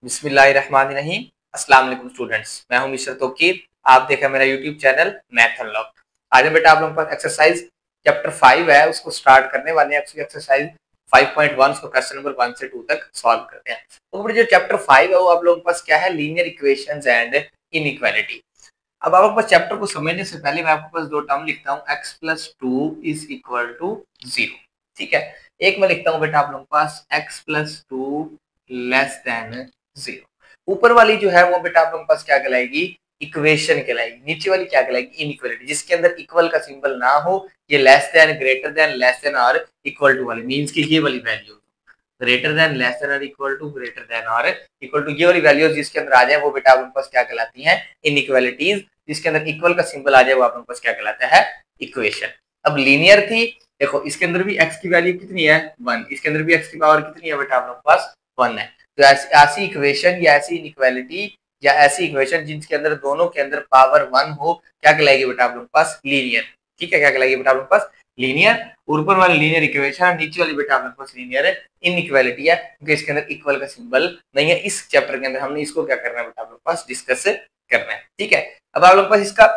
बिस्मिल्लाहिर्रहमानिर्रहीम। अस्सलाम वालेकुम स्टूडेंट्स, मैं हूं मिस्टर तौकीर। आप देखें मेरा यूट्यूब चैनल मैथ अनलॉक। आज हम बेटा आप लोगों के पास एक्सरसाइज चैप्टर 5 है, उसको स्टार्ट करने वाले हैं। एक्सरसाइज 5.1 उसको क्वेश्चन नंबर 1 से 2 तक सॉल्व करते हैं। तो जो चैप्टर 5 है वो आप लोगों के पास क्या है, लीनियर इक्वेशंस एंड इनइक्वालिटी। अब आप पास चैप्टर को समझने से पहले मैं आपके पास दो टर्म लिखता हूँ, x plus 2 is equal to 0। ठीक है, एक मैं लिखता हूँ बेटा आप लोगों के पास x प्लस 2 लेस देन 0। ऊपर वाली जो है वो बेटा आप लोगों के पास क्या कहलाएगी, इक्वेशन कहलाएगी। नीचे वाली क्या कहलाएगी, इनइक्वालिटी, जिसके अंदर इक्वल का सिंबल ना हो। ये less than, greater than, less than और इक्वल टू वाली मींस की ये वाली value, greater than, less than और इक्वल टू, ग्रेटर देन और इक्वल टू, ये वाली वैल्यूज जिसके अंदर आ जाए वो बेटा आप लोगों के पास क्या कहलाती हैं, इनइक्वालिटीज। जिसके अंदर इक्वल का सिंबल आ जाए वो आप लोगों के पास क्या कहलाता है, इक्वेशन। अब लीनियर थी, देखो इसके अंदर भी x की वैल्यू कितनी है, 1। इसके अंदर भी x की पावर कितनी है बेटा आप लोगों के पास, 1 है। तो ऐसी इक्वेशन या ऐसी इनइक्वालिटी या ऐसी इक्वेशन जिनके अंदर दोनों के अंदर पावर 1 हो, क्या कहलाएगी बेटा आप लोगों के पास, लीनियर। ठीक है, क्या कहलाएगी बेटा आप लोगों के पास, लीनियर। ऊपर वाली लीनियर इक्वेशन और नीचे वाली बेटा आप लोगों के पास लीनियर इनइक्वालिटी है, क्योंकि इसके अंदर इक्वल का सिंबल नहीं है। इस चैप्टर के अंदर हमने इसको क्या करना है बेटा आप लोगों के पास, डिस्कस करना है। ठीक है, अब आप लोगों के पास इसका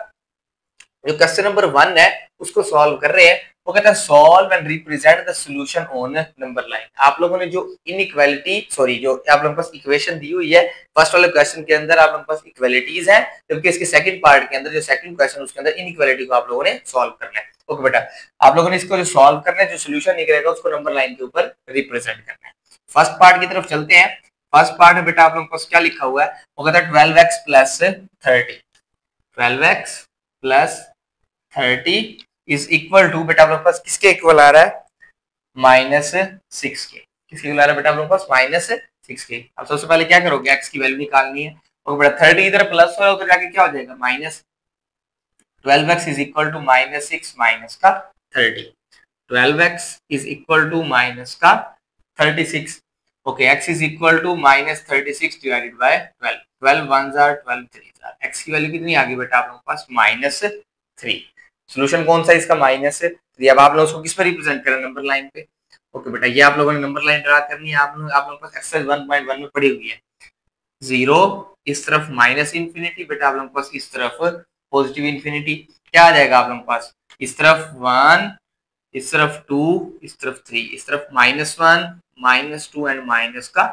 जो क्वेश्चन नंबर 1 है उसको सॉल्व कर रहे हैं। वो कहता है solve and represent the solution on number line. आप लोगों ने जो इनइक्वालिटी जो आप लोगों के पास इक्वेशन दी हुई है, फर्स्ट वाले क्वेश्चन के अंदर आप लोगों के पास इक्वालिटीज हैं, जबकि इसके सेकंड पार्ट के अंदर जो सेकंड क्वेश्चन उसके अंदर इनइक्वालिटी को आप लोगों ने सॉल्व करना है। ओके बेटा, आप लोगों ने इसको जो सॉल्व करना है, जो सोल्यूशन निकलेगा उसको नंबर लाइन के ऊपर रिप्रेजेंट करना है। फर्स्ट पार्ट की तरफ चलते हैं। फर्स्ट पार्ट में बेटा आप लोगों के पास क्या लिखा हुआ है, वो कहता है 12x plus 30। 12x plus 30 is equal to, बेटा आप लोग पास किसके इक्वल आ रहा है, -6 के। किसके इक्वल आ रहा है बेटा आप लोग पास, -6 के। अब सबसे पहले क्या करोगे, x की वैल्यू निकालनी है। तो बेटा 30 इधर प्लस हो उधर जाके क्या हो जाएगा, minus. 12x is equal to -6 minus का 30। 12x is equal to minus का 36। Okay, x is equal to -36 divided by 12। 12 1s are 12 3s are। x की वैल्यू कितनी आ गई बेटा आप लोगों के पास, -3। सोल्यूशन कौन सा इसका, -3। अब आप लोग उसको किस पर रिप्रेजेंट करें, नंबर लाइन पे। ओके बेटा, ये आप लोगों ने नंबर लाइन ड्रा करनी है। आप लोगों के पास एक्सरसाइज 1.1 में पड़ी हुई है। 0 इस तरफ माइनस इंफिनिटी, बेटा आप लोगों के पास इस तरफ पॉजिटिव इंफिनिटी। क्या आ जाएगा आप लोगों के पास, इस तरफ 1, इस तरफ 2, इस तरफ 3, इस तरफ -1, -2 एंड माइनस का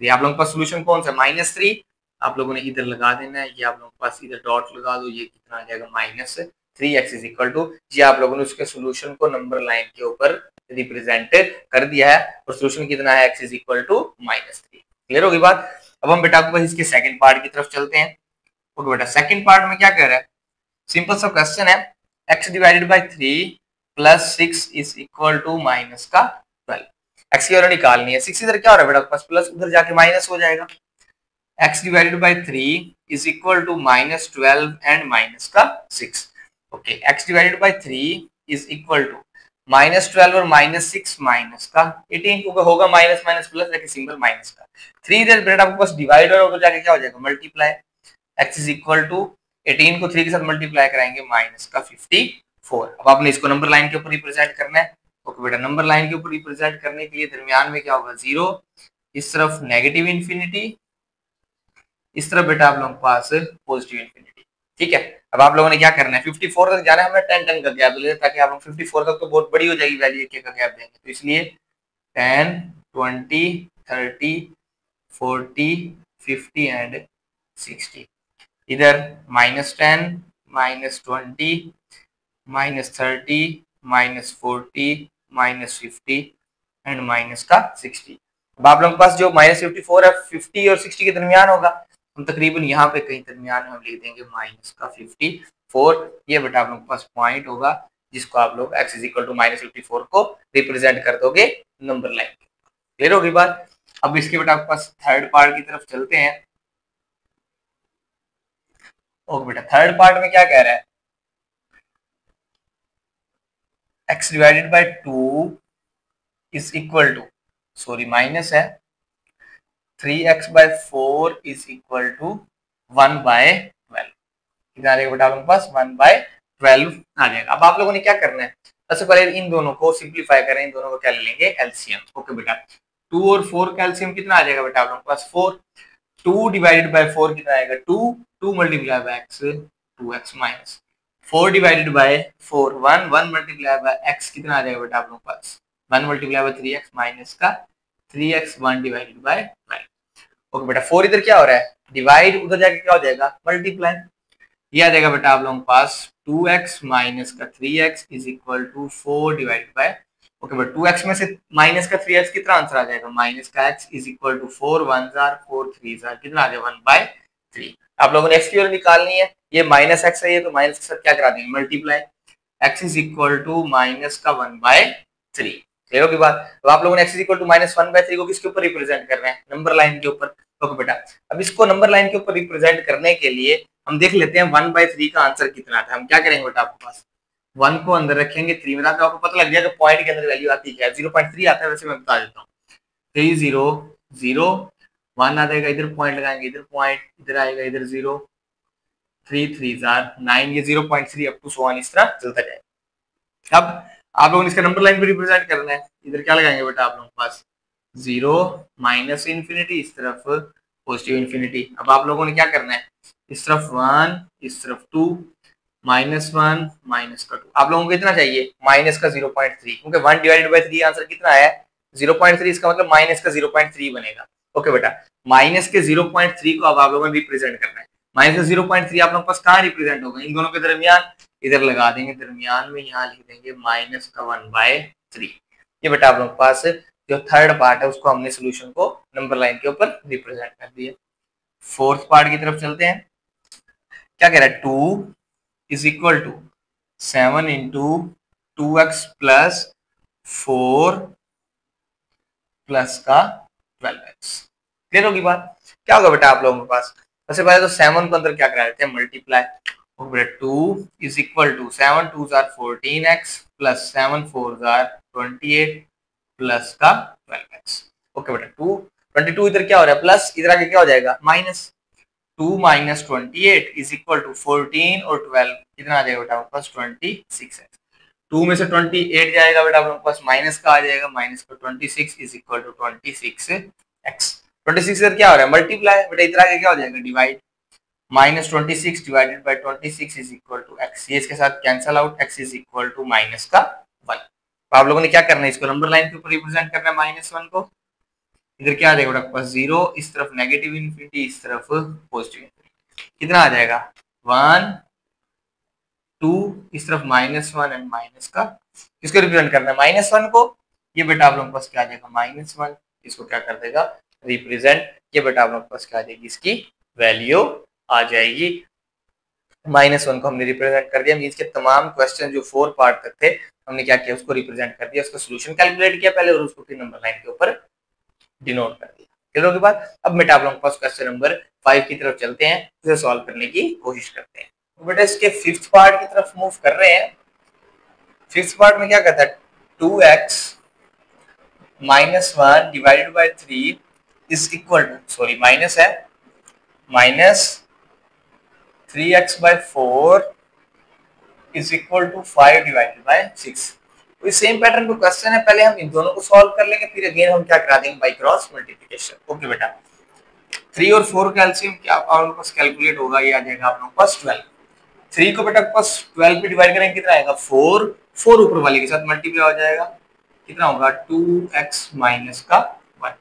3। आप लोगों के पास सोल्यूशन कौन सा, -3। आप लोगों ने इधर लगा देना है, ये आप लोगों के पास इधर डॉट लगा दो, ये कितना आ जाएगा, -3x इज इक्वल टू, जी आप लोगों ने उसके सोल्यूशन को नंबर लाइन के ऊपर रिप्रेजेंट कर दिया है। और सोल्यूशन कितना है, x is equal to -3। Clear होगी बात। अब हम बेटा आपको इसके सेकंड पार्ट की तरफ चलते हैं। ओके बेटा, सेकंड पार्ट में क्या कह रहा है, सिंपल सा क्वेश्चन है, x divided by 3 plus 6 is equal to minus का 12। x की वैल्यू निकालनी है। 6 इधर क्या हो रहा है बेटा पास, प्लस उधर जाके माइनस हो जाएगा। x divided by 3 is equal to -12 and minus का 6। Okay, x divided by 3 is equal to -12 और -6 माइनस का 18 को होगा माइनस माइनस प्लस, लेकिन सिंबल माइनस का 3 इधर बेटा आपके पास डिवाइड और उधर जाके क्या हो जाएगा, multiply. x is equal to 18 को 3 के साथ मल्टीप्लाई कराएंगे, माइनस का 54। अब आपने इसको नंबर लाइन के ऊपर रिप्रेजेंट करना है। ओके बेटा, नंबर लाइन के ऊपर रिप्रेजेंट करने के लिए दरमियान में क्या होगा, 0, इस तरफ नेगेटिव इंफिनिटी, इस तरफ बेटा आप लोगों के पास पॉजिटिव इंफिनिटी। ठीक है, अब आप लोगों ने क्या करना है, 54 तक जाना है। हमने 10 10 का गैप ले, ताकि आप लोग 54 तक तो बहुत बड़ी हो जाएगी वैल्यू, एक का गैप देंगे, तो इसलिए 10 20 30 40 50 एंड 60। इधर -10 -20 -30 -40 -50 एंड माइनस का 60। अब आप लोगों के पास जो -54 है 50 और 60 के दरमियान होगा, हम तकरीबन यहाँ पे कहीं दरमियान में हम लिख देंगे माइनस का 54। ये बेटा आप लोगों के पास पॉइंट होगा, जिसको आप लोग x इज इक्वल टू -54 को रिप्रेजेंट कर दोगे नंबर लाइन। क्लियर होगी बात। अब इसके बेटा आपके पास थर्ड पार्ट की तरफ चलते हैं। ओके बेटा, थर्ड पार्ट में क्या कह रहा है, x divided by 2 is equal to, sorry minus है, 3x by 4 is equal to 1 by 12। कितना आ जाएगा बेटा आपके पास, 1 बाय 12 आ जाएगा। अब आप लोगों ने क्या करना है, सबसे पहले इन दोनों को सिंप्लीफाई करें, इन दोनों को क्या ले लेंगे, एलसीएम। ओके बेटा, 2 और 4 का एलसीएम कितना आ जाएगा बेटा आप लोगों के पास, 4। 2 डिवाइडेड बाय 4 कितना आएगा 2, 2 multiply by x 2x minus 4 divided bye 4 1, 1 multiply by x कितना आ जाएगा बेटा आप लोगों के पास 1 मल्टीप्लाई बाय 3x माइनस का 3x 1 डिवाइडेड बाय 12। ओके बेटा 4 इधर क्या हो रहा है डिवाइड, उधर जाके क्या हो जाएगा मल्टीप्लाई, ये आ जाएगा बेटा आप लोगों के पास 2x माइनस का 3x is equal to 4 divided by, okay but 2x में से माइनस का 3x कितना आंसर आ जाएगा माइनस का x इज इक्वल टू 4 1 जार 4 3 जार कितना आ जाएगा 1/3। आप लोगों ने x की वैल्यू निकालनी है, ये माइनस x है, ये तो माइनस के साथ क्या करा देंगे multiply, x is equal to minus का 1/3। क्लियर होगी बात। तो आप लोगों ने x is equal to minus 1/3 को किसके ऊपर रिप्रेजेंट कर रहे हैं नंबर लाइन के ऊपर। ओके बेटा अब इसको नंबर लाइन के ऊपर रिप्रेजेंट करने के लिए हम देख लेते हैं 1/3 का आंसर कितना था। हम क्या करेंगे बेटा आपके पास 1 को अंदर रखेंगे 3 में, आपको पता लग जाएगा पॉइंट के अंदर वैल्यू आती है 0.3 आता है, वैसे मैं बता देता हूँ 3 0 0 1 आ जाएगा, इधर पॉइंट लगाएंगे इधर पॉइंट, इधर आएगा इधर 0 3 3 जार 9, ये 0.3 अप टू सो ऑन इस तरह चलता जाएगा। अब आप लोगों ने इसका नंबर लाइन पे रिप्रेजेंट करना है, इधर क्या लगाएंगे बेटा आप लोगों के पास 0 माइनस इन्फिनिटी, इस तरफ पॉजिटिव इन्फिनिटी। अब आप लोगों ने क्या करना है इस तरफ 1 इस तरफ 2 -1 माइनस का 2, आप लोगों को कितना चाहिए माइनस का 0.3, क्योंकि 1 डिवाइडेड बाय 3 आंसर कितना है 0.3, इसका मतलब माइनस का 0.3 बनेगा। ओके बेटा माइनस के 0.3 को अब आप लोगों ने रिप्रेजेंट करना है, माइनस का 0.3 आप लोगों के पास कहाँ रिप्रेजेंट होगा इन दोनों के दरमियान, इधर लगा देंगे दरमियान में, यहाँ लिख देंगे माइनस का 1/3। ये बेटा आप लोगों के पास जो थर्ड पार्ट है उसको हमने सोल्यूशन को नंबर लाइन के ऊपर रिप्रेजेंट कर दिया। फोर्थ पार्ट की तरफ चलते हैं, क्या कह रहा है 2 is equal to 7 into 2x plus 4 plus का 12x। क्लियर होगी बात। क्या होगा बेटा आप लोगों के पास सबसे पहले तो 7 को अंदर क्या करा देते हैं मल्टीप्लाई, 2 इज इक्वल टू 7 2 जार 14x प्लस 7 4 जार 28 प्लस का 12x। ओके बेटा 22 इधर क्या हो रहा है प्लस, इधर आके क्या हो जाएगा minus, 2 minus 28 is equal to 14 और 12 कितना आ जाएगा बेटा आपके पास 26x। 2 में से 28 जाएगा बेटा आप लोगों के पास माइनस का आ जाएगा, माइनस का 26 इज इक्वल टू 26x। 26 इधर क्या हो रहा है मल्टीप्लाई, बेटा इधर आके क्या हो जाएगा divide, -26 divided by 26 is equal to x, ये इसके साथ cancel out, x is equal to minus का 1। तो आप लोगों ने क्या करना है इसको नंबर लाइन के ऊपर रिप्रेजेंट करना है -1 को, इधर क्या आ जाएगा बेटा पास 0, इस तरफ नेगेटिव इन्फिनिटी इस तरफ पॉजिटिव इन्फिनिटी, कितना आ जाएगा 1 2 इस तरफ -1 एंड माइनस का, किसको रिप्रेजेंट करना है -1 को, ये बेटा आप लोगों के पास क्या आ जाएगा -1, इसको क्या कर देगा रिप्रेजेंट, ये बेटा आप लोगों के पास क्या आ जाएगी इसकी वैल्यू आ जाएगी -1 को हमने रिप्रेजेंट कर दिया। मींस के तमाम क्वेश्चन जो 4 पार्ट तक थे हमने क्या किया उसको रिप्रेजेंट कर दिया, उसका सॉल्यूशन कैलकुलेट किया पहले और उसको फिर नंबर लाइन के ऊपर डिनोट कर दिया। क्लियर के बाद अब बेटा आप लोगों के पास क्वेश्चन नंबर 5 की तरफ चलते हैं, इसे सॉल्व करने की कोशिश करते हैं। तो बेटा इसके फिफ्थ पार्ट की तरफ मूव कर रहे हैं। फिफ्थ पार्ट में क्या कहता है 2x -1 divided by 3 is equal to, sorry minus है, -3x/4 is equal to 5 divided by 6। तो सेम पैटर्न को क्वेश्चन है, पहले हम इन दोनों को सॉल्व कर लेंगे फिर अगेन हम क्या करा देंगे बाय क्रॉस मल्टीप्लिकेशन। ओके बेटा 3 और 4 का एलसीएम क्या आप लोगों को कैलकुलेट होगा, ये आ जाएगा आप लोगों के पास 12। 3 को बेटा पास 12 पे डिवाइड करेंगे कितना आएगा 4, 4 ऊपर वाले के साथ मल्टीप्लाई हो जाएगा, कितना होगा 2x माइनस का 1।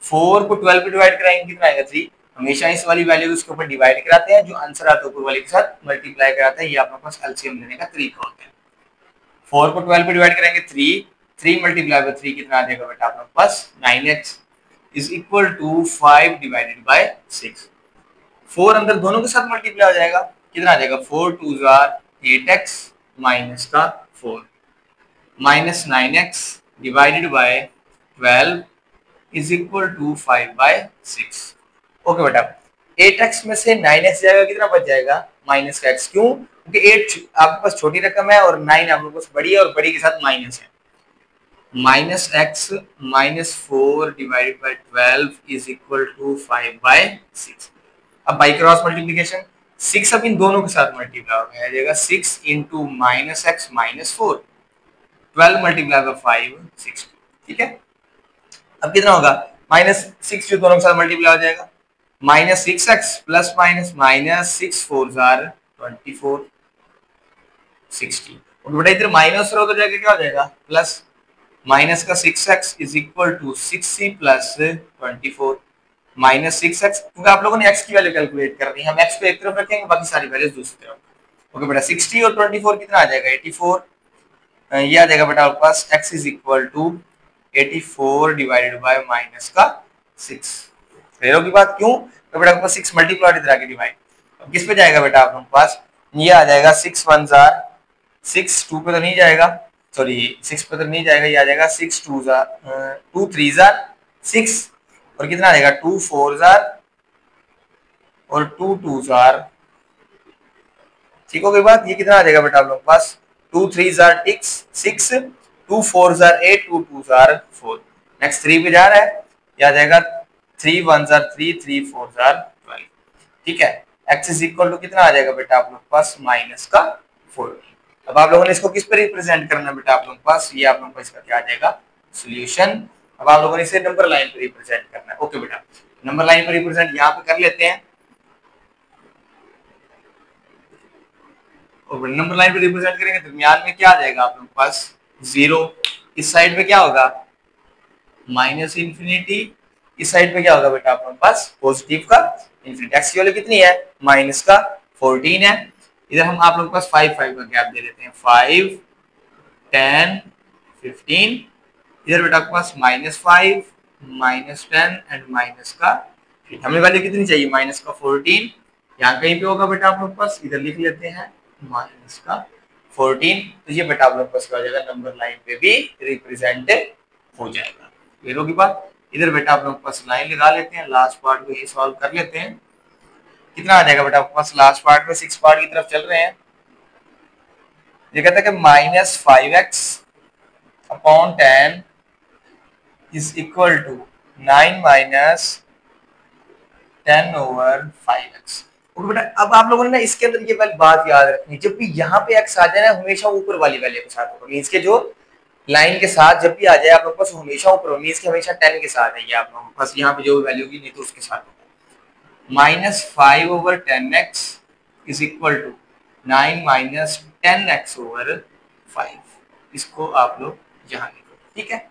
4 को 12 पे डिवाइड कराएंगे कितना आएगा 3, हमेशा इस वाली वैल्यू उसके ऊपर डिवाइड कराते हैं, जो आंसर आता है ऊपर वाले के साथ मल्टीप्लाई कराते हैं, ये आप लोगों के पास एलसीएम लेने का तरीका होता है। 4 को 12 पे डिवाइड करेंगे 3 मल्टीप्लाई बाय 3 कितना आ जाएगा बेटा आप लोगों के पास 9x is equal to 5 divided by 6। 4 अंदर दोनों के साथ मल्टीप्लाई हो जाएगा, कितना आ जाएगा 4 2 जार 8x माइनस का 4 minus 9x divided by 12 is equal to 5 by 6। Okay बेटा 8x में से 9x जाएगा, कितना बच जाएगा माइनस का x, क्यों क्योंकि 8 आपके पास छोटी रकम है और 9 आप लोगों के पास बड़ी है और बड़ी के साथ माइनस है, minus x minus 4 divided by 12 is equal to 5 by 6। अब बाई क्रॉस मल्टीप्लिकेशन 6 अब इन दोनों के साथ मल्टीप्लाई हो जाएगा, 6 into minus x minus 4 12 multiply by 5 60। ठीक है अब कितना होगा -6 जो दोनों के साथ मल्टीप्लाई हो जाएगा minus 6x plus minus minus 6 4 jar 24 60। और बेटा इधर माइनस रहो तो जाके क्या हो जाएगा प्लस, माइनस का 6x is equal to 6c plus 24 minus 6x, क्योंकि आप लोगों ने x की वैल्यू कैलकुलेट करनी है, हम x को एक तरफ रखेंगे बाकी सारी वैल्यूज दूसरी तरफ। ओके बेटा 60 और 24 कितना आ जाएगा 84, ये आ जाएगा बेटा आपके पास x is equal to 84 divided by minus का 6। क्लियर होगी बात, क्यों तो बेटा आपके पास 6 मल्टीप्लाई इधर आके डिवाइड, अब किस पे जाएगा बेटा आप लोगों के पास, ये आ जाएगा 6 1 जार 6 2 पे तो नहीं जाएगा, सॉरी 6 पे तो नहीं जाएगा, ये आ जाएगा 6 2 जार 2 3 जार 6 और कितना आ जाएगा 2 4 जार और 2 2 जार, ठीक हो गई बात। ये कितना आ जाएगा बेटा आप लोगों के पास 2 3 जार 6 2 4 जार 8 2 2 जार 4, नेक्स्ट 3 पे जा रहा है, ये आ जाएगा 3 1 जार 3 3 4 जार 12, ठीक है। x इज इक्वल टू कितना आ जाएगा बेटा आप लोग के पास माइनस का 14। अब आप लोगों ने इसको किस पे रिप्रेजेंट करना है बेटा आप लोगों के पास, ये आप लोगों को इसका क्या आ जाएगा सॉल्यूशन। अब आप लोगों ने इसे नंबर लाइन पे रिप्रेजेंट करना है। ओके बेटा नंबर लाइन पे रिप्रेजेंट यहाँ पे कर लेते हैं, और नंबर लाइन पे रिप्रेजेंट करेंगे दरमियान में क्या आ जाएगा आप लोगों के पास 0, इस साइड पे क्या होगा माइनस इंफिनिटी, इस साइड पे क्या होगा बेटा आप लोगों के पास पॉजिटिव का इंफिनिटी। एक्स की वैल्यू कितनी है माइनस का 14 है, इधर हम आप लोगों के पास 5 5 का गैप दे देते हैं 5 10 15, इधर बेटा आपके पास माइनस 5 माइनस 10 एंड माइनस का 8, हमें वैल्यू कितनी चाहिए माइनस का 14, यहाँ कहीं पे होगा बेटा आप लोग पास, इधर लिख लेते हैं माइनस का 14, तो ये बेटा आप लोग पास क्या हो जाएगा नंबर लाइन पे भी रिप्रेजेंट हो जाएगा। क्लियर होगी बात। इधर बेटा आप लोग पास लाइन लगा लेते हैं, लास्ट पार्ट को ये सॉल्व कर लेते हैं, कितना आ जाएगा बेटा आपके पास लास्ट पार्ट में 6 पार्ट की तरफ चल रहे हैं, ये कहता है कि minus 5x upon 10 is equal to 9 minus 10 over 5x। Okay बेटा अब आप लोगों ने ना इसके अंदर ये बात याद रखनी, जब भी यहाँ पे x आ जाए ना हमेशा ऊपर वाली वैल्यू के साथ होगा, मींस के जो लाइन के साथ जब भी आ जाए आप लोगों के पास हमेशा ऊपर हो, मींस के हमेशा 10 के साथ है, ये आप लोगों के पास यहाँ पे जो वैल्यू की नहीं तो उसके साथ होगा। Minus 5 over 10x is equal to 9 minus 10x over 5, इसको आप लोग यहाँ लिखो, ठीक है।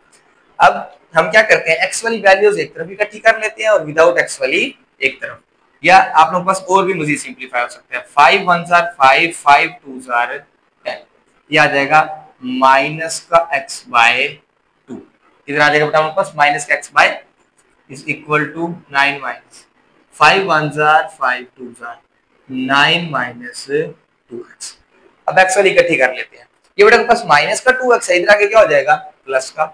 अब हम क्या करते हैं x वाली वैल्यूज एक तरफ इकट्ठी कर लेते हैं और विदाउट x वाली एक तरफ, या आप लोगों के पास और भी मजीद सिंपलीफाई हो सकता है 5 1 जार 5 5 2 जार 10, ये आ जाएगा माइनस का x बाय 2, इधर आ जाएगा बेटा हमारे पास माइनस का x by is equal to 9 minus 5 1 जार 5 2 जार 9 माइनस 2x। अब x वाली इकट्ठी कर लेते हैं, ये बेटा के पास माइनस का 2x है, इधर आके क्या हो जाएगा प्लस का,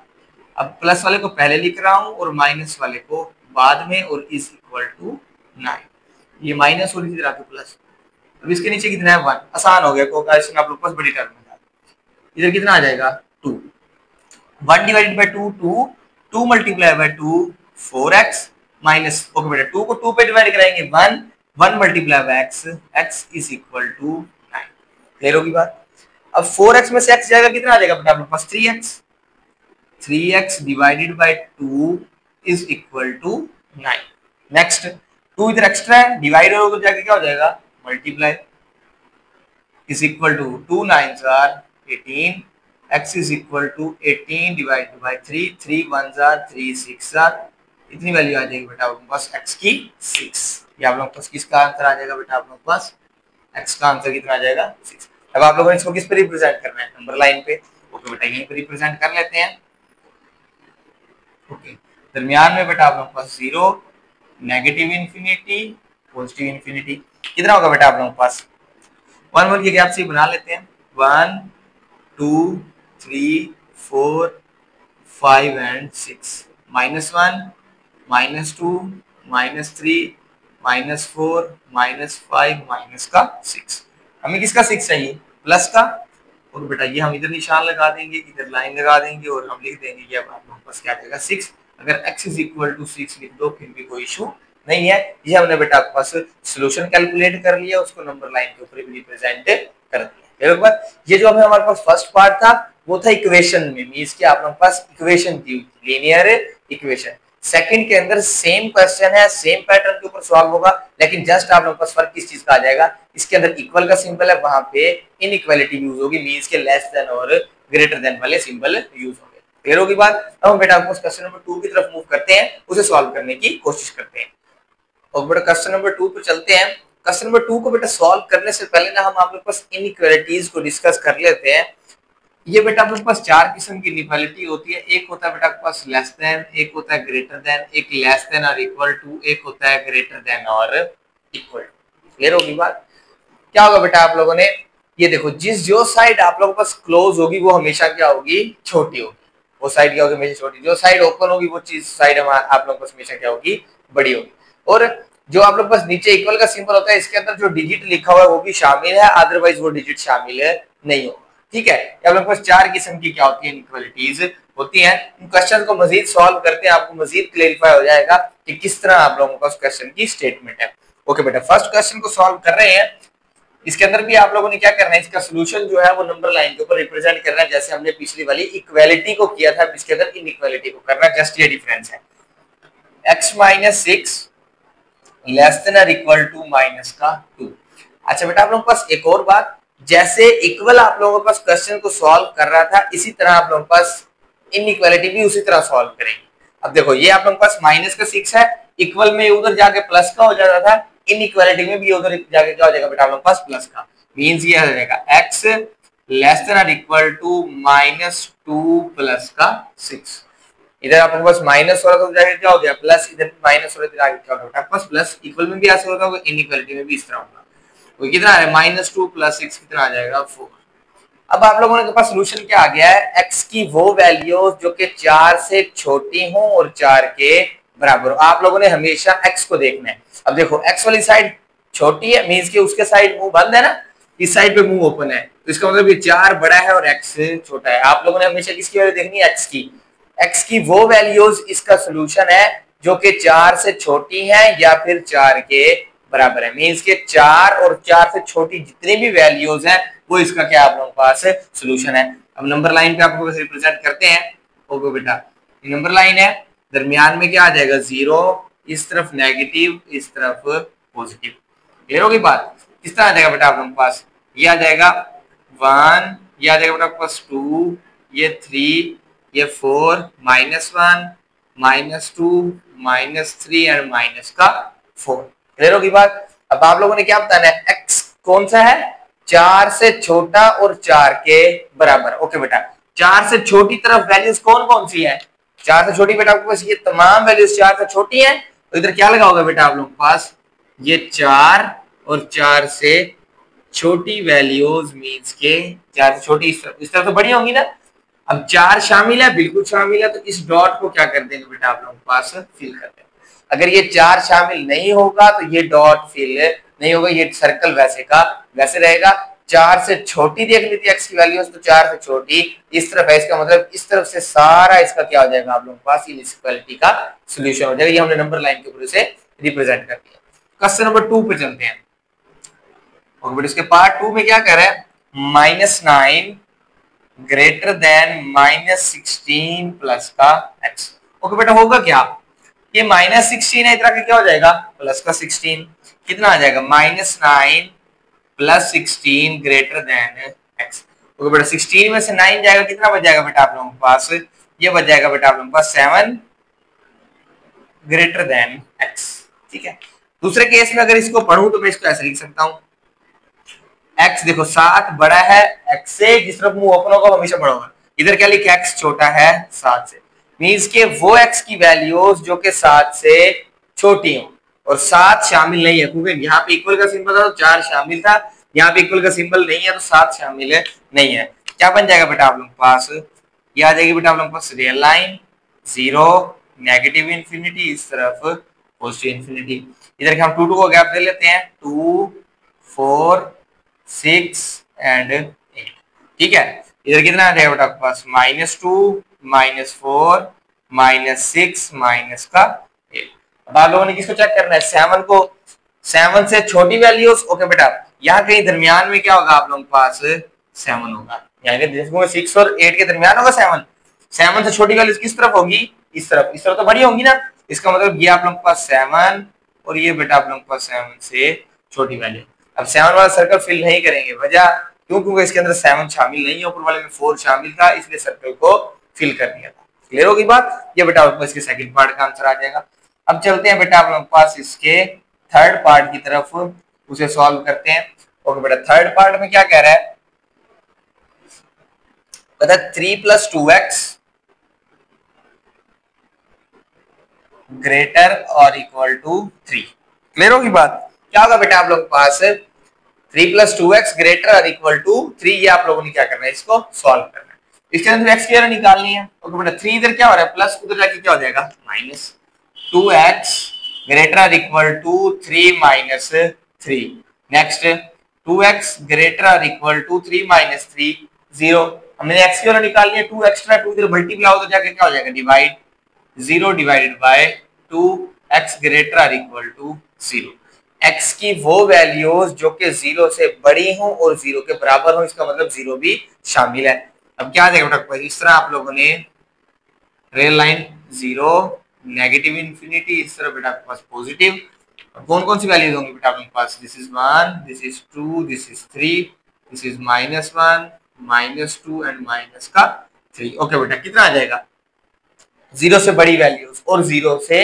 अब प्लस वाले को पहले लिख रहा हूं और माइनस वाले को बाद में, और इज इक्वल टू 9, ये माइनस और इधर आके प्लस, अब इसके नीचे कितना है 1, आसान हो गया क्योंकि आप लोग पास बड़ी टर्म है, इधर कितना आ जाएगा 2, 1 divided by 2 2 2 multiply by 2 4x minus, okay बेटा 2 को 2 पे डिवाइड कराएंगे 1 1 multiply by x, x is equal to 9। Clear होगी बात। अब 4x में से x जाएगा कितना आ जाएगा बेटा आपके पास 3x, 3x divided by 2 is equal to 9। Next 2 इधर एक्स्ट्रा है, डिवाइड हो तो जाके क्या हो जाएगा multiply, is equal to 2 9s are 18, x is equal to 18 divided by 3 3 1s are 3 6s are, इतनी वैल्यू आ जाएगी बेटा आपके पास x की 6, ये आप लोगों के पास किसका आंसर आ जाएगा बेटा आप लोगों के पास x का आंसर कितना आ जाएगा 6। अब आप लोगों ने इसको किस पे रिप्रेजेंट करना है नंबर लाइन पे, ओके बेटा यहीं पे रिप्रेजेंट कर लेते हैं। ओके दरमियान में बेटा आप लोगों के पास 0 नेगेटिव इंफिनिटी पॉजिटिव इंफिनिटी, कितना होगा बेटा आप लोगों के पास 1 1 के गैप से बना लेते हैं 1 2 3 4 5 एंड 6, -1 -2 -3 -4 -5 माइनस का 6, हमें किसका 6 चाहिए प्लस का, और बेटा ये हम इधर निशान लगा देंगे इधर लाइन लगा देंगे और हम लिख देंगे कि अब आप लोगों के पास क्या आएगा 6, अगर x इज इक्वल टू 6 लिख दो फिर भी कोई इशू नहीं है, ये हमने बेटा आपके पास सॉल्यूशन कैलकुलेट कर लिया, उसको नंबर लाइन के ऊपर भी रिप्रेजेंट कर दिया। एक बार ये जो अभी हमारे पास फर्स्ट पार्ट था वो था इक्वेशन में, मींस कि आप लोगों के पास इक्वेशन थी लीनियर इक्वेशन, सेकंड के अंदर सेम क्वेश्चन है, सेम पैटर्न के ऊपर सॉल्व होगा, लेकिन जस्ट आप लोगों के पास फर्क किस चीज का आ जाएगा, इसके अंदर इक्वल का सिंबल है, वहां पे इनइक्वालिटी यूज होगी, मींस के लेस देन और ग्रेटर देन वाले सिंबल यूज होंगे। क्लियर होगी बात। अब हम बेटा आपको क्वेश्चन नंबर 2 की तरफ मूव करते हैं, उसे सॉल्व करने की कोशिश करते हैं। और बेटा क्वेश्चन नंबर 2 पे चलते हैं। क्वेश्चन नंबर 2 को बेटा सॉल्व करने से पहले ना हम आप लोग पास इनइक्वालिटीज को डिस्कस कर लेते हैं। ये बेटा आप लोग पास चार किस्म की इनइक्वालिटी होती है। एक होता है बेटा आपके पास लेस देन, एक होता है ग्रेटर देन, एक लेस देन और इक्वल टू, एक होता है ग्रेटर देन और इक्वल टू। क्लियर होगी बात। क्या होगा बेटा आप लोगों ने, ये देखो, जो साइड आप लोगों के पास क्लोज होगी वो हमेशा क्या होगी, छोटी होगी। वो साइड क्या होगी, हमेशा छोटी। जो साइड ओपन होगी वो चीज साइड आप लोगों के पास हमेशा क्या होगी, बड़ी होगी। और जो आप लोग पास नीचे इक्वल का सिंबल होता है, इसके अंदर जो डिजिट लिखा हुआ है वो भी शामिल है, अदरवाइज वो डिजिट शामिल नहीं होगा। ठीक है। आप लोग पास चार किस्म की क्या होती है, इनइक्वालिटीज होती हैं। इन क्वेश्चन को मजीद सॉल्व करते हैं, आपको मजीद क्लेरिफाई हो जाएगा कि किस तरह आप लोगों के पास क्वेश्चन की स्टेटमेंट है। ओके बेटा, फर्स्ट क्वेश्चन को सॉल्व कर रहे हैं। इसके अंदर भी आप लोगों ने क्या करना है, इसका सोल्यूशन जो है वो नंबर लाइन के ऊपर रिप्रेजेंट करना है, जैसे हमने पिछली वाली इक्वालिटी को किया था, इसके अंदर इनइक्वालिटी को करना है। जस्ट ये डिफरेंस है, x - 6 लेस देन और इक्वल टू माइनस का 2। अच्छा बेटा आप लोगों के पास एक और बात, जैसे इक्वल आप लोगों के पास क्वेश्चन को सॉल्व कर रहा था, इसी तरह आप लोगों के पास इनइक्वालिटी भी उसी तरह सॉल्व करेंगे। अब देखो, ये आप लोगों के पास माइनस का 6 है, इक्वल में उधर जाके प्लस का हो जाता था, इनइक्वालिटी में भी उधर जाके क्या हो जाएगा बेटा आप लोगों के पास, प्लस का। मींस ये हो जाएगा x लेस देन और इक्वल टू -2 प्लस का 6। इधर आप लोगों के पास माइनस हो रहा था तो जाके क्या हो गया, प्लस, इधर भी माइनस हो रहा था, आगे क्या होगा बेटा पास प्लस। इक्वल में भी ऐसा होगा, इनइक्वालिटी में भी इस तरह होगा। तो कितना है, -2 + 6 कितना आ जाएगा, 4। अब आप लोगों के पास सोल्यूशन क्या आ गया है, x की वो वैल्यूज जो कि 4 से छोटी हो और 4 के बराबर हो। आप लोगों ने हमेशा x को देखना है। अब देखो, x वाली साइड छोटी है, मींस के उसके साइड मुंह बंद है ना, इस साइड पे मुंह ओपन है, तो इसका मतलब ये 4 बड़ा है और x छोटा है। आप लोगों ने हमेशा किसकी वैल्यू देखनी है, x की वो वैल्यूज इसका सोल्यूशन है जो कि 4 से छोटी है या फिर 4 के बराबर है। मींस के 4 और 4 से छोटी जितनी भी वैल्यूज हैं वो इसका क्या आप लोगों के पास सोल्यूशन है। अब नंबर लाइन पे आपको रिप्रेजेंट करते हैं। ओके बेटा, नंबर लाइन है, दरमियान में क्या आ जाएगा, 0, इस तरफ नेगेटिव, इस तरफ पॉजिटिव। क्लियर होगी बात। किस तरह आ जाएगा बेटा आप लोगों के पास, ये आ जाएगा 1, ये आ जाएगा बेटा आपके पास 2, ये 3, ये 4, -1, -2, -3 और माइनस का 4। क्लियर होगी बात। अब आप लोगों ने क्या बताना है, x कौन सा है, 4 से छोटा और 4 के बराबर। ओके बेटा, 4 से छोटी तरफ वैल्यूज कौन कौन सी है, 4 से छोटी बेटा आपके पास ये तमाम वैल्यूज 4 से छोटी है, तो इधर क्या लगा होगा बेटा आप लोगों के पास, ये 4 और 4 से छोटी वैल्यूज, मींस के 4 से छोटी इस तरफ तो बड़ी होंगी ना। अब 4 शामिल है, बिल्कुल शामिल है, तो इस डॉट को क्या कर देंगे बेटा आप लोगों के पास, फिल कर देंगे। अगर ये 4 शामिल नहीं होगा तो ये डॉट फिल नहीं होगा, ये सर्कल वैसे का वैसे रहेगा। 4 से छोटी देख ली थी x की वैल्यूज, तो 4 से छोटी इस तरफ है, इसका मतलब इस तरफ से सारा इसका क्या हो जाएगा आप लोगों के पास, इनइक्वालिटी का सोल्यूशन हो जाएगा। ये हमने नंबर लाइन के ऊपर से रिप्रेजेंट कर दिया। क्वेश्चन नंबर 2 पे चलते हैं। और बेटा इसके पार्ट 2 में क्या कर रहा है, -9 ग्रेटर देन -16 प्लस का x। ओके बेटा, होगा क्या, ये -16 है, इधर क्या हो जाएगा, प्लस का 16। कितना आ जाएगा, -9 + 16 ग्रेटर देन x। ओके बेटा, 16 में से 9 जाएगा, कितना बच जाएगा बेटा आप लोगों के पास, ये बच जाएगा बेटा आप लोगों के पास 7 ग्रेटर देन x। ठीक है। दूसरे केस में अगर इसको पढ़ूं तो मैं इसको ऐसे लिख सकता हूं, x देखो 7 बड़ा है x से, जिस तरफ मुंह ओपन होगा हमेशा बड़ा होगा। इधर क्या लिखा है, x छोटा है 7 से, मींस के वो x की वैल्यूज जो कि 7 से छोटी हो और 7 शामिल नहीं है, क्योंकि यहाँ पे इक्वल का सिंबल था तो 4 शामिल था, यहाँ पे इक्वल का सिंबल नहीं है तो 7 शामिल है नहीं है। क्या बन जाएगा बेटा आप लोगों के पास, ये आ जाएगी बेटा आप लोगों के पास रियल लाइन, 0, नेगेटिव इन्फिनिटी, इस तरफ पॉजिटिव इन्फिनिटी। इधर के हम 2 को गैप दे लेते हैं, 2, 4, 6 एंड 8। ठीक है। इधर कितना आ जाएगा बेटा आपके पास, -2, -4, -6 माइनस का 8। अब आप लोगों ने किसको चेक करना है, 7 को, 7 से छोटी वैल्यूज। ओके बेटा, यहाँ कहीं दरमियान में क्या होगा आप लोगों के पास, 7 होगा, यानी 6 और 8 के दरमियान होगा 7। 7 से छोटी वैल्यूज किस तरफ होगी, इस तरफ तो बड़ी होंगी ना, इसका मतलब ये आप लोगों के पास 7 और ये बेटा आप लोगों के पास 7 से छोटी वैल्यू। अब 7 वाला सर्कल फिल नहीं करेंगे, वजह क्यों? क्योंकि इसके अंदर 7 शामिल नहीं है, ऊपर वाले में 4 शामिल था, इसलिए सर्कल को फिल कर दिया था। क्लियर होगी बात? ये बेटा आपको इसके सेकंड पार्ट का आंसर आ जाएगा। अब चलते हैं बेटा आप लोगों के पास इसके थर्ड पार्ट की तरफ, उसे सॉल्व करते हैं। ओके बेटा, थर्ड पार्ट में क्या कह रहा है? बता 3 + 2x ग्रेटर और इक्वल टू 3। क्लियर होगी बात? क्या होगा बेटा आप लोग के पास 3 + 2x ग्रेटर और इक्वल टू 3, ये आप लोगों ने क्या करना है, इसको सॉल्व करना है। इसके अंदर x की वैल्यू निकालनी है। ओके बेटा, 3 इधर क्या हो रहा है प्लस, उधर जाके क्या हो जाएगा माइनस। 2x ग्रेटर और equal to 3 minus 3। Next 2x greater और इक्वल टू 3 माइनस 3 0। हमने x की वैल्यू निकालनी है, 2 एक्स्ट्रा 2 इधर मल्टीप्लाई हो तो जाके क्या हो जाएगा divide, 0 divided by 2x greater और इक्वल टू 0। x की वो वैल्यूज जो कि 0 से बड़ी हो और 0 के बराबर हो, इसका मतलब 0 भी शामिल है। अब क्या आ जाएगा बेटा, इस तरह आप लोगों ने रेल लाइन 0 नेगेटिव इंफिनिटी, इस तरह बेटा आपके पास पॉजिटिव। कौन कौन सी वैल्यूज होंगी बेटा आपके पास? This is 1, this is 2, this is 3, this is -1, -2 and minus का 3। ओके बेटा, कितना आ जाएगा? 0 से बड़ी वैल्यूज और 0 से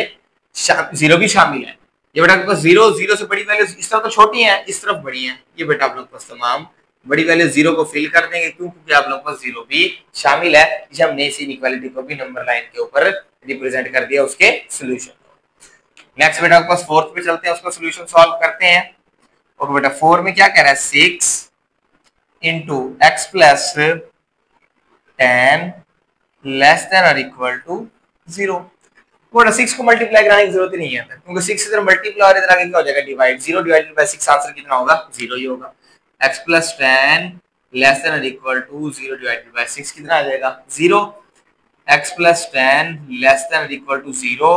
0 भी शामिल है। ये बेटा आपके पास 0 से बड़ी वैल्यूज इस तरफ तो छोटी हैं, इस तरफ बड़ी हैं। ये बेटा आप लोग के पास तमाम बड़ी वैल्यू 0 को फिल कर देंगे, क्यों? क्योंकि आप लोगों के पास 0 भी शामिल है। इसे हमने इस इनइक्वालिटी को भी नंबर लाइन के ऊपर रिप्रेजेंट कर दिया उसके सॉल्यूशन को। नेक्स्ट बेटा आपके पास फोर्थ पे चलते हैं, उसका सॉल्यूशन सॉल्व करते हैं। और बेटा 4 में क्या कह रहा है? 6 × x + 10 लेस देन और इक्वल टू 0। थोड़ा 6 को मल्टीप्लाई कराने की जरूरत ही नहीं है, क्योंकि 6 इधर मल्टीप्लाई और इधर आगे क्या हो जाएगा डिवाइड। 0 डिवाइडेड बाय 6 आंसर कितना होगा? 0 ही होगा। x + 10 लेस देन और इक्वल टू 0 डिवाइडेड बाय 6 कितना आ जाएगा? 0। x + 10 लेस देन और इक्वल टू 0,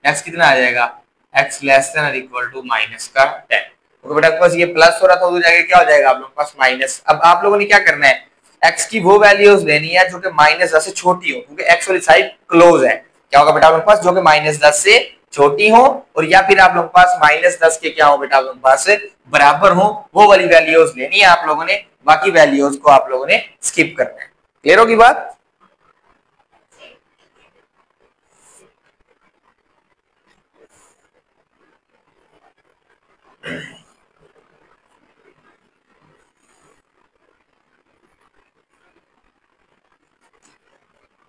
नेक्स्ट कितना आ जाएगा? x लेस देन और इक्वल टू माइनस का 10। तो बेटा आपके पास ये प्लस हो रहा था, उधर जाके क्या हो जाएगा आप लोगों के पास माइनस। अब आप लोगों ने क्या करना है, x की वो वैल्यूज लेनी है जो कि -10 से छोटी हो, क्योंकि x वाली साइड क्लोज है। क्या होगा बेटा आप लोगों के पास? जो कि -10 से छोटी हो, और या फिर आप लोगों के पास -10 के क्या हो बेटा आप लोगों के पास बराबर हो, वो वाली वैल्यूज लेनी है आप लोगों ने। बाकी वैल्यूज को आप लोगों ने स्किप करना है। क्लियर होगी बात?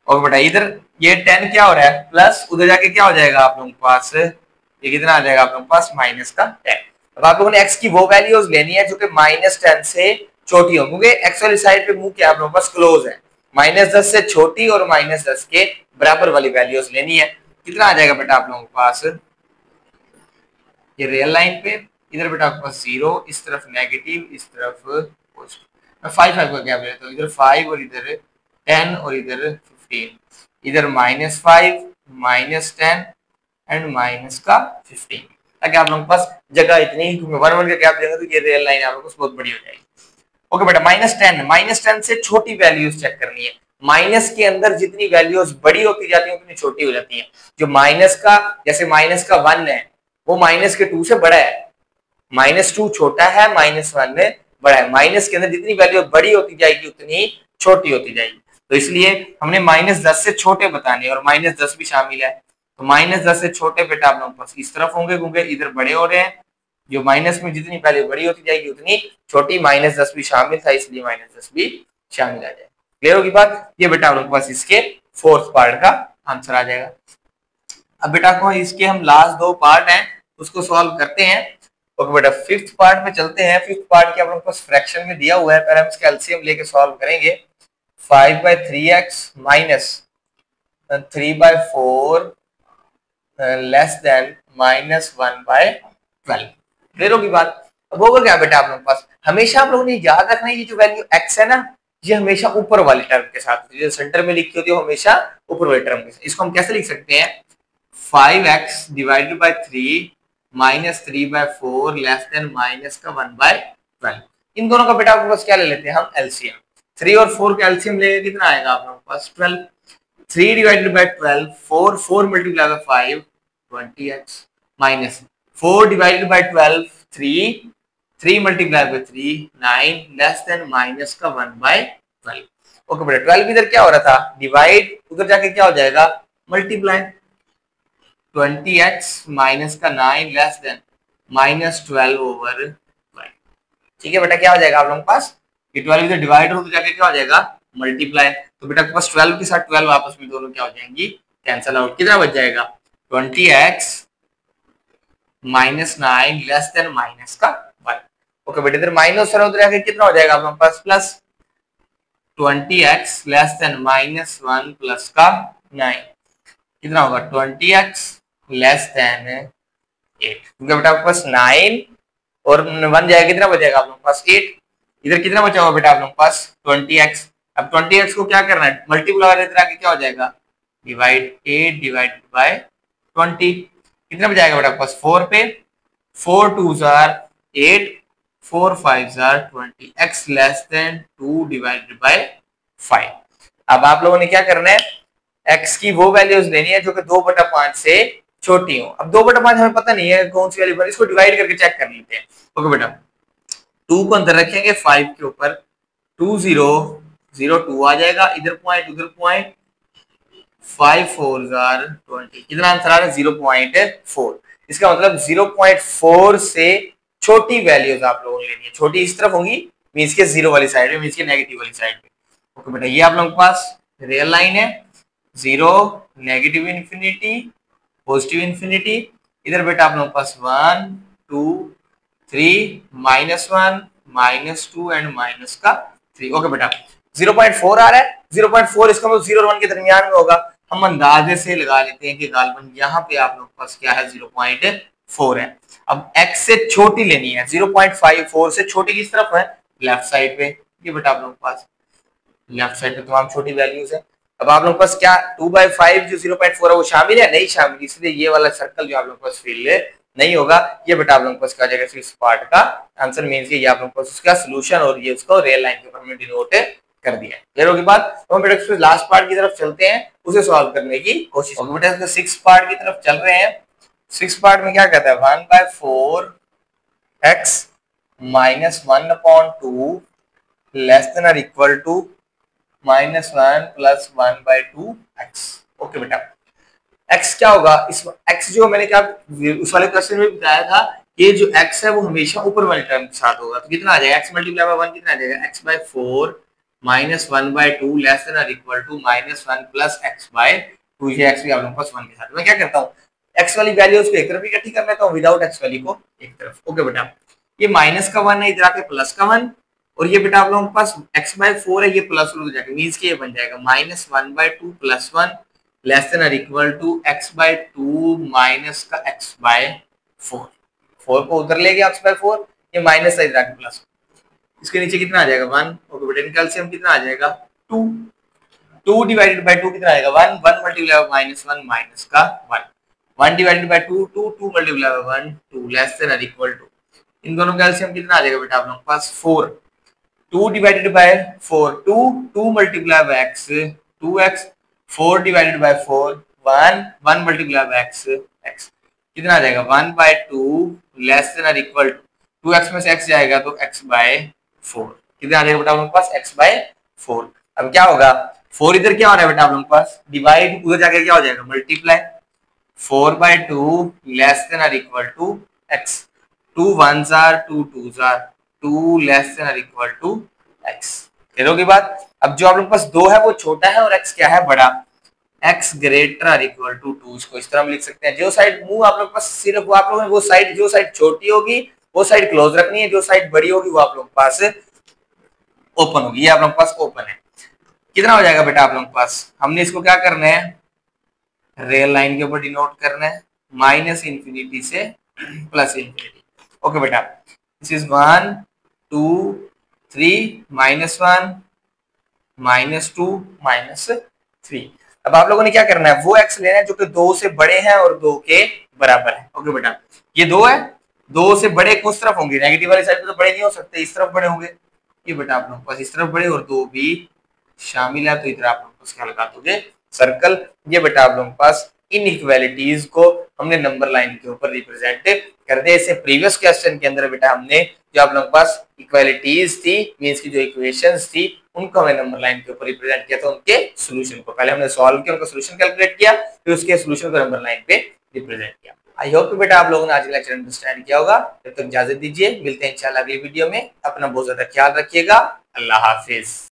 और बेटा इधर ये 10 क्या हो रहा है प्लस, उधर जाके क्या हो जाएगा आप लोगों के पास, ये कितना आ जाएगा आप लोगों के पास माइनस का 10। अब आप लोगों ने x की वो वैल्यूज लेनी है जो कि -10 से छोटी हो, क्योंकि x वाली साइड पे मुंह क्या आप लोगों के पास क्लोज है। -10 से छोटी और -10 के बराबर वाली वैल्यूज लेनी है। कितना आ जाएगा बेटा आप लोगों के पास, ये रियल लाइन पे इधर बेटा आपके पास 0, इस तरफ नेगेटिव, इस तरफ पॉजिटिव। 5 का क्या लेता हूँ, इधर 5 और इधर 10 और इधर 15, इधर -5 -10 एंड माइनस का 15, ताकि आप लोगों के पास जगह इतनी, क्योंकि 1 1 का गैप देंगे तो ये रियल लाइन आप लोगों को बहुत बड़ी हो जाएगी। ओके बेटा, -10 से छोटी वैल्यूज चेक करनी है। माइनस के अंदर जितनी वैल्यूज बड़ी होती जाती है उतनी छोटी हो जाती है। जो माइनस का, जैसे माइनस का 1 है, वो माइनस के 2 से बड़ा है, -2 छोटा है, -1 में बड़ा है। माइनस के अंदर जितनी वैल्यू बड़ी होती जाएगी उतनी छोटी होती जाएगी, तो इसलिए हमने -10 से छोटे बताने, और -10 भी शामिल है। तो -10 से छोटे बेटा आप लोगों के पास इस तरफ होंगे, क्योंकि इधर बड़े हो रहे हैं। जो माइनस में जितनी वैल्यू बड़ी होती जाएगी उतनी छोटी, -10 भी शामिल था इसलिए -10 भी शामिल आ जाएगा। क्लियर होगी बात? ये बेटा आप लोगों के पास इसके फोर्थ पार्ट का आंसर आ जाएगा। अब बेटा को इसके हम लास्ट 2 पार्ट हैं उसको सॉल्व करते हैं। ओके बेटा, फिफ्थ पार्ट में चलते हैं। फिफ्थ पार्ट के आप लोगों के पास फ्रैक्शन में दिया हुआ है, पहले हम इसका एलसीएम लेके सॉल्व करेंगे। 5/3x minus 3/4 less than -1/12। Clear होगी बात? अब होगा क्या बेटा आप लोगों के पास, हमेशा आप लोगों ने याद रखना है ये जो वैल्यू x है ना, ये हमेशा ऊपर वाले टर्म के साथ, जो सेंटर में लिखी होती है हमेशा ऊपर वाले टर्म के साथ। इसको हम कैसे लिख सकते हैं, 5x divided by 3 -3/4 less than -1/12। इन दोनों का बेटा आपके पास क्या ले लेते हैं हम एलसीएम। 3 और 4 का एलसीएम लेंगे कितना आएगा आप लोगों के पास 12। 3 divided by 12 4 4 multiply by 5 20x minus 4 divided by 12 3 3 multiply by 3 9 less than minus का 1 बाय 12। ओके बेटा 12 इधर क्या हो रहा था डिवाइड, उधर जाके क्या हो जाएगा मल्टीप्लाई। 20x माइनस का 9 लेस देन माइनस 12 ओवर 12। ठीक है बेटा क्या हो जाएगा आप लोगों के पास ये 12 इधर डिवाइड हो तो जाके क्या हो जाएगा मल्टीप्लाई। तो बेटा आपके पास 12 के साथ 12 आपस में दोनों क्या हो जाएंगी कैंसिल आउट। कितना बच जाएगा 20x minus 9 less than minus का 1। ओके बेटा इधर माइनस उधर जाके कितना हो जाएगा आप लोगों के पास plus 20x less than minus 1 plus का 9 कितना होगा 20x लेस देन 8। क्योंकि बेटा आपके पास 9 और 1 जाएगा कितना बचेगा आप लोगों के पास 8। इधर कितना बचा हुआ बेटा आप लोगों के पास 20x। अब 20x को क्या करना है मल्टीप्लाई इधर आके क्या हो जाएगा डिवाइड 8 डिवाइडेड बाय 20 कितना बचाएगा बेटा आपके पास 4 पे 4 2s are 8 4 5s are 20 x less than 2 divided by 5। अब आप लोगों ने क्या करना है x की वो वैल्यूज लेनी है जो कि 2/5 से छोटी हो। अब 2/5 हमें पता नहीं है कौन सी वैल्यू पर, इसको डिवाइड करके चेक कर लेते हैं। ओके बेटा 2 को अंदर रखेंगे 5 के ऊपर 2 0 0 2 आ जाएगा इधर पॉइंट उधर पॉइंट 5 4s are 20 कितना आंसर आ रहा है 0.4। इसका मतलब 0.4 से छोटी वैल्यूज आप लोगों ने लेनी है। छोटी इस तरफ होंगी मींस के जीरो वाली साइड में मींस के नेगेटिव वाली साइड में। ओके बेटा ये आप लोगों के पास रियल लाइन है 0 नेगेटिव इंफिनिटी पॉजिटिव इंफिनिटी। इधर बेटा आप लोगों के पास 1 2 3 -1 -2 एंड माइनस का 3। ओके बेटा 0.4 आ रहा है 0.4 इसका मतलब 0 और 1 के दरमियान में होगा। हम अंदाजे से लगा लेते हैं कि गालबन यहाँ पे आप लोगों के पास क्या है 0.4 है। अब x से छोटी लेनी है 0.54 से छोटी किस तरफ है लेफ्ट साइड पे। ये बेटा आप लोगों के पास लेफ्ट साइड पे तमाम छोटी वैल्यूज है। अब आप लोगों के पास क्या 2/5 जो 0.4 है वो शामिल है नहीं शामिल, इसलिए ये वाला सर्कल जो आप लोगों के पास फिल नहीं होगा। ये बेटा आप लोगों के पास क्या जाएगा इस पार्ट का आंसर मींस ये आप लोगों के पास उसका सॉल्यूशन और ये उसको रियल लाइन के ऊपर में डिनोट कर दिया। क्लियर होगी बात। तो हम बेटा लास्ट पार्ट की तरफ चलते हैं उसे सॉल्व करने की कोशिश। और बेटा 6 पार्ट की तरफ चल रहे हैं। 6 पार्ट में क्या कहता है 1/4 x -1/2 लेस देन और इक्वल टू -1 + 1/2 x। ओके बेटा x क्या होगा इस x जो मैंने क्या उस वाले क्वेश्चन में बताया था ये जो x है वो हमेशा ऊपर वाले टर्म के साथ होगा। तो कितना आ जाएगा x × 1 कितना आ जाएगा x/4 -1/2 लेस देन और इक्वल टू -1 + x/2। ये x भी आप लोगों के पास 1 के साथ। मैं क्या करता हूँ x वाली वैल्यूज को एक तरफ इकट्ठी कर लेता हूँ विदाउट x वाली को एक तरफ। ओके बेटा ये माइनस का 1 है इधर आके प्लस का 1 और ये बेटा आप लोगों के पास x/4 है ये प्लस हो जाएगा मींस के ये बन जाएगा -1/2 + 1 लेस देन और इक्वल टू x/2 माइनस का x/4। 4 को उधर ले गया x/4 ये माइनस है इधर आके प्लस इसके नीचे कितना आ जाएगा 1। ओके बेटा इनका एलसीएम कितना आ जाएगा 2 2 डिवाइडेड बाय 2 कितना आएगा 1 1 मल्टीप्लाई बाय -1 माइनस का 1 1 divided by 2 2 2 multiply bye 1 2 less than और इक्वल टू इन दोनों का एलसीएम कितना आ जाएगा बेटा आप लोगों के पास 4 2 divided by 4 2 2 multiply by x 2x 4 divided bye 4 1 1 multiply by x x कितना आ जाएगा 1/2 लेस देन और इक्वल टू 2x में से x जाएगा तो x/4 कितना आ जाएगा बेटा आप लोगों के पास x/4। अब क्या होगा 4 इधर क्या हो रहा है बेटा आप लोगों के पास डिवाइड उधर जाके क्या हो जाएगा मल्टीप्लाई 4/2 लेस देन और equal to x 2 1s are 2 2s are 2 less than और इक्वल टू x। क्लियर होगी बात। अब जो आप लोगों के पास 2 है वो छोटा है और x क्या है बड़ा x ग्रेटर और इक्वल टू 2 इसको इस तरह हम लिख सकते हैं। जो साइड मुंह आप लोगों के पास सिर्फ आप लोगों ने वो साइड जो साइड छोटी होगी वो साइड क्लोज रखनी है जो साइड बड़ी होगी वो आप लोगों के पास ओपन होगी। ये आप लोगों के पास ओपन है। कितना हो जाएगा बेटा आप लोगों के पास हमने इसको क्या करना है रियल लाइन के ऊपर डिनोट करना है -∞ से +∞। ओके बेटा दिस इज 1 2 3 -1 -2 -3। अब आप लोगों ने क्या करना है वो x लेना है जो कि 2 से बड़े हैं और 2 के बराबर है। ओके बेटा ये 2 है 2 से बड़े किस तरफ होंगे नेगेटिव वाली साइड पे तो बड़े नहीं हो सकते इस तरफ बड़े होंगे। ये बेटा आप लोगों के पास इस तरफ बड़े और 2 भी शामिल है तो इधर आप लोग क्या लगा दोगे सर्कल। ये बेटा आप लोगों के पास इनइक्वालिटीज को हमने नंबर लाइन के ऊपर रिप्रेजेंट कर दिया। इससे प्रीवियस क्वेश्चन के अंदर बेटा हमने जो आप लोगों के पास इक्वालिटीज थी, मींस की जो इक्वेशंस थी, उनको हमें नंबर लाइन के ऊपर रिप्रेजेंट किया था, उनके सॉल्यूशन को पहले हमने सॉल्व किया, उनका सॉल्यूशन कैलकुलेट किया, फिर उसके सॉल्यूशन को नंबर लाइन पे रिप्रेजेंट किया। आई होप कि बेटा आप लोगों ने आज का लेक्चर अंडरस्टैंड किया होगा। जब तक इजाजत दीजिए, मिलते हैं इंशाल्लाह अगली वीडियो में। अपना बहुत ज्यादा ख्याल रखिएगा। अल्लाह हाफिज।